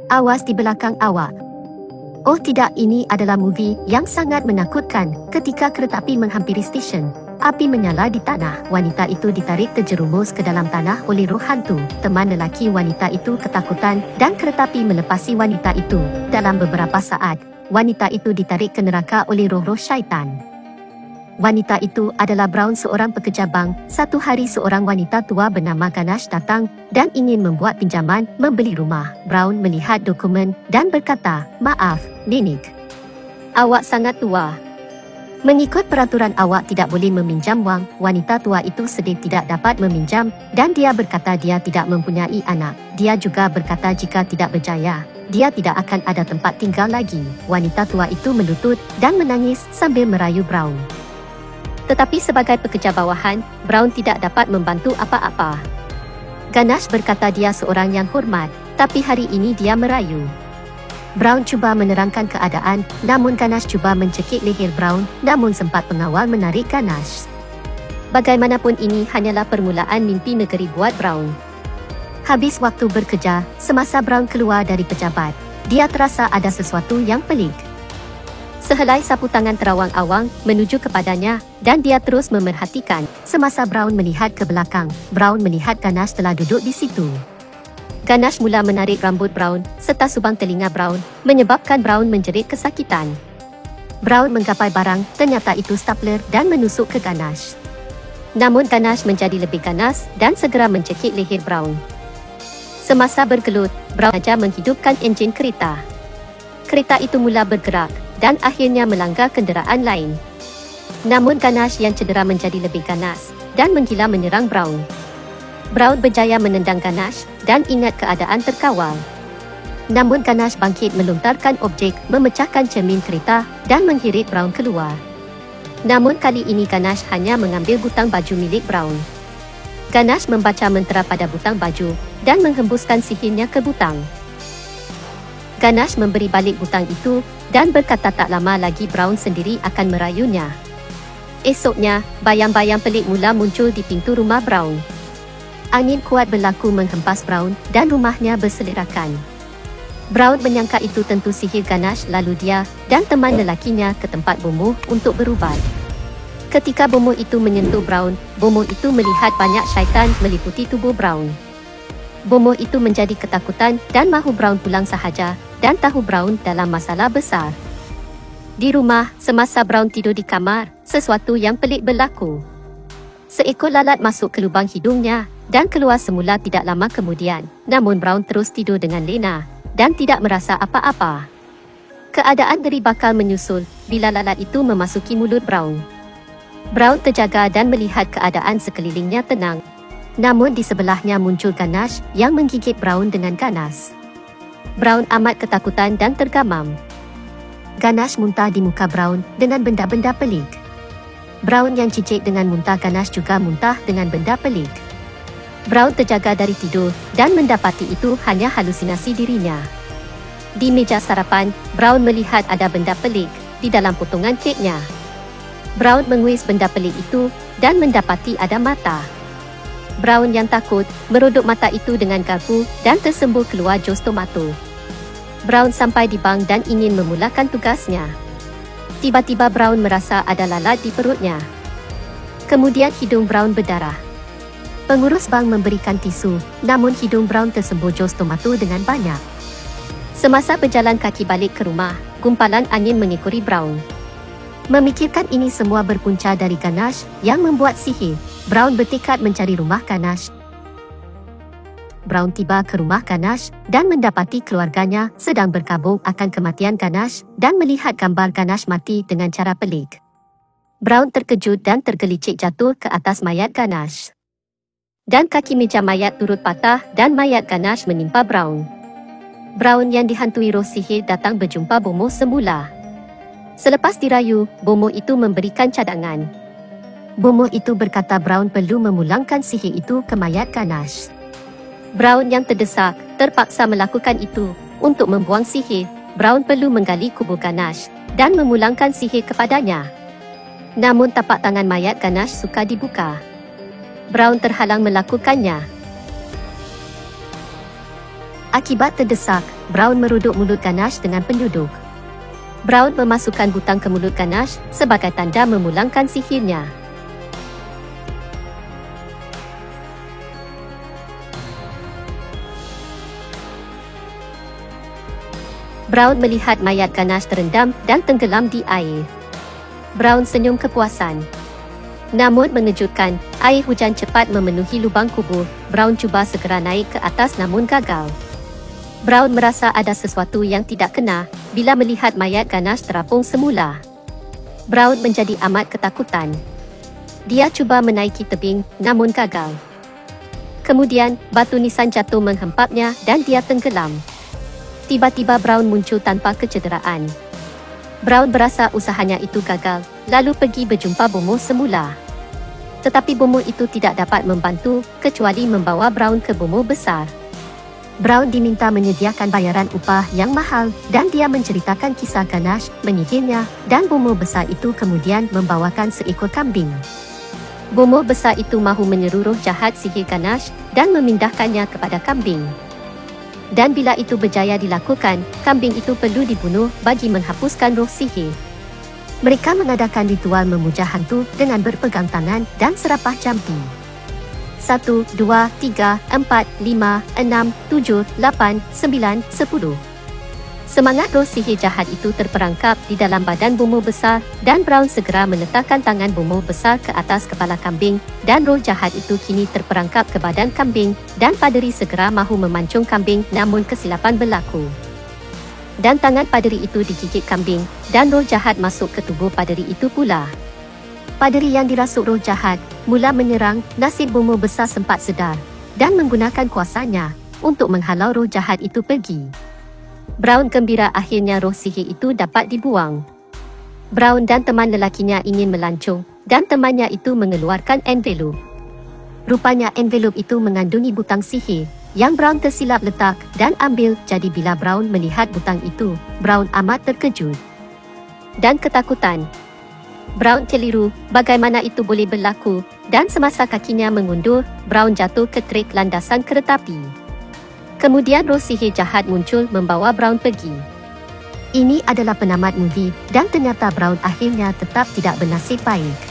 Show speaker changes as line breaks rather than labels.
Awas di belakang awak. Oh tidak, ini adalah movie yang sangat menakutkan. Ketika kereta api menghampiri stesen, api menyala di tanah. Wanita itu ditarik terjerumus ke dalam tanah oleh roh hantu. Teman lelaki wanita itu ketakutan dan kereta api melepasi wanita itu. Dalam beberapa saat, wanita itu ditarik ke neraka oleh roh-roh syaitan. Wanita itu adalah Brown, seorang pekerja bank. Satu hari seorang wanita tua bernama Ganesh datang dan ingin membuat pinjaman membeli rumah. Brown melihat dokumen dan berkata, "Maaf, Nenek. Awak sangat tua. Mengikut peraturan awak tidak boleh meminjam wang." Wanita tua itu sedih tidak dapat meminjam dan dia berkata dia tidak mempunyai anak. Dia juga berkata jika tidak berjaya, dia tidak akan ada tempat tinggal lagi. Wanita tua itu melutut dan menangis sambil merayu Brown. Tetapi sebagai pekerja bawahan, Brown tidak dapat membantu apa-apa. Ganesh berkata dia seorang yang hormat, tapi hari ini dia merayu. Brown cuba menerangkan keadaan, namun Ganesh cuba mencekik leher Brown, namun sempat pengawal menarik Ganesh. Bagaimanapun ini hanyalah permulaan mimpi negeri buat Brown. Habis waktu bekerja, semasa Brown keluar dari pejabat, dia terasa ada sesuatu yang pelik. Sehelai sapu tangan terawang-awang menuju kepadanya dan dia terus memerhatikan. Semasa Brown melihat ke belakang, Brown melihat Ganesh telah duduk di situ. Ganesh mula menarik rambut Brown serta subang telinga Brown, menyebabkan Brown menjerit kesakitan. Brown menggapai barang, ternyata itu stapler dan menusuk ke Ganesh. Namun Ganesh menjadi lebih ganas dan segera mencekik leher Brown. Semasa bergelut, Brown saja menghidupkan enjin kereta. Kereta itu mula bergerak dan akhirnya melanggar kenderaan lain. Namun Ganesh yang cedera menjadi lebih ganas dan menggila menyerang Brown. Brown berjaya menendang Ganesh dan ingat keadaan terkawal. Namun Ganesh bangkit melontarkan objek, memecahkan cermin kereta dan menghirit Brown keluar. Namun kali ini Ganesh hanya mengambil butang baju milik Brown. Ganesh membaca mentera pada butang baju dan menghembuskan sihirnya ke butang. Ganesh memberi balik butang itu dan berkata tak lama lagi Brown sendiri akan merayunya. Esoknya, bayang-bayang pelik mula muncul di pintu rumah Brown. Angin kuat berlaku menghempas Brown dan rumahnya berselerakkan. Brown menyangka itu tentu sihir Ganesh, lalu dia dan teman lelakinya ke tempat bomoh untuk berubat. Ketika bomoh itu menyentuh Brown, bomoh itu melihat banyak syaitan meliputi tubuh Brown. Bomoh itu menjadi ketakutan dan mahu Brown pulang sahaja dan tahu Brown dalam masalah besar. Di rumah, semasa Brown tidur di kamar, sesuatu yang pelik berlaku. Seekor lalat masuk ke lubang hidungnya dan keluar semula tidak lama kemudian. Namun Brown terus tidur dengan lena dan tidak merasa apa-apa. Keadaan ngeri bakal menyusul bila lalat itu memasuki mulut Brown. Brown terjaga dan melihat keadaan sekelilingnya tenang. Namun di sebelahnya muncul Ganesh yang menggigit Brown dengan ganas. Brown amat ketakutan dan tergamam. Ganesh muntah di muka Brown dengan benda-benda pelik. Brown yang jijik dengan muntah Ganesh juga muntah dengan benda pelik. Brown terjaga dari tidur dan mendapati itu hanya halusinasi dirinya. Di meja sarapan, Brown melihat ada benda pelik di dalam potongan keknya. Brown menguis benda pelik itu dan mendapati ada mata. Brown yang takut merodok mata itu dengan garpu dan tersembur keluar jos tomato. Brown sampai di bank dan ingin memulakan tugasnya. Tiba-tiba Brown merasa ada lalat di perutnya. Kemudian hidung Brown berdarah. Pengurus bank memberikan tisu, namun hidung Brown tersembur jos tomato dengan banyak. Semasa berjalan kaki balik ke rumah, gumpalan angin mengikuri Brown. Memikirkan ini semua berpunca dari Ganesh yang membuat sihir. Brown bertekad mencari rumah Ganesh. Brown tiba ke rumah Ganesh dan mendapati keluarganya sedang berkabung akan kematian Ganesh dan melihat gambar Ganesh mati dengan cara pelik. Brown terkejut dan tergelicik jatuh ke atas mayat Ganesh. Dan kaki meja mayat turut patah dan mayat Ganesh menimpa Brown. Brown yang dihantui roh sihir datang berjumpa bomoh semula. Selepas dirayu, bomoh itu memberikan cadangan. Bomoh itu berkata Brown perlu memulangkan sihir itu ke mayat Ganesh. Brown yang terdesak, terpaksa melakukan itu. Untuk membuang sihir, Brown perlu menggali kubur Ganesh dan memulangkan sihir kepadanya. Namun tapak tangan mayat Ganesh sukar dibuka. Brown terhalang melakukannya. Akibat terdesak, Brown meruduk mulut Ganesh dengan penduduk. Brown memasukkan butang ke mulut Ganesh sebagai tanda memulangkan sihirnya. Brown melihat mayat Ganesh terendam dan tenggelam di air. Brown senyum kepuasan. Namun mengejutkan, air hujan cepat memenuhi lubang kubur. Brown cuba segera naik ke atas namun gagal. Brown merasa ada sesuatu yang tidak kena bila melihat mayat Ganesh terapung semula. Brown menjadi amat ketakutan. Dia cuba menaiki tebing namun gagal. Kemudian, batu nisan jatuh menghempapnya dan dia tenggelam. Tiba-tiba Brown muncul tanpa kecederaan. Brown berasa usahanya itu gagal, lalu pergi berjumpa Bomoh semula. Tetapi Bomoh itu tidak dapat membantu kecuali membawa Brown ke Bomoh besar. Brown diminta menyediakan bayaran upah yang mahal dan dia menceritakan kisah Ganesh menyihirnya dan Bomoh besar itu kemudian membawakan seekor kambing. Bomoh besar itu mahu menyeru roh jahat sihir Ganesh dan memindahkannya kepada kambing. Dan bila itu berjaya dilakukan, kambing itu perlu dibunuh bagi menghapuskan roh sihir. Mereka mengadakan ritual memuja hantu dengan berpegang tangan dan serapah jampi. 1, 2, 3, 4, 5, 6, 7, 8, 9, 10. Semangat roh sihir jahat itu terperangkap di dalam badan Bomoh besar dan Brown segera meletakkan tangan Bomoh besar ke atas kepala kambing dan roh jahat itu kini terperangkap ke badan kambing dan paderi segera mahu memancung kambing namun kesilapan berlaku. Dan tangan paderi itu digigit kambing dan roh jahat masuk ke tubuh paderi itu pula. Paderi yang dirasuk roh jahat mula menyerang. Nasib Bomoh besar sempat sedar dan menggunakan kuasanya untuk menghalau roh jahat itu pergi. Brown gembira akhirnya roh sihir itu dapat dibuang. Brown dan teman lelakinya ingin melancong dan temannya itu mengeluarkan envelop. Rupanya envelop itu mengandungi butang sihir yang Brown tersilap letak dan ambil. Jadi bila Brown melihat butang itu, Brown amat terkejut dan ketakutan. Brown keliru bagaimana itu boleh berlaku dan semasa kakinya mengundur, Brown jatuh ke trek landasan kereta api. Kemudian roh sihir jahat muncul membawa Brown pergi. Ini adalah penamat movie dan ternyata Brown akhirnya tetap tidak bernasib baik.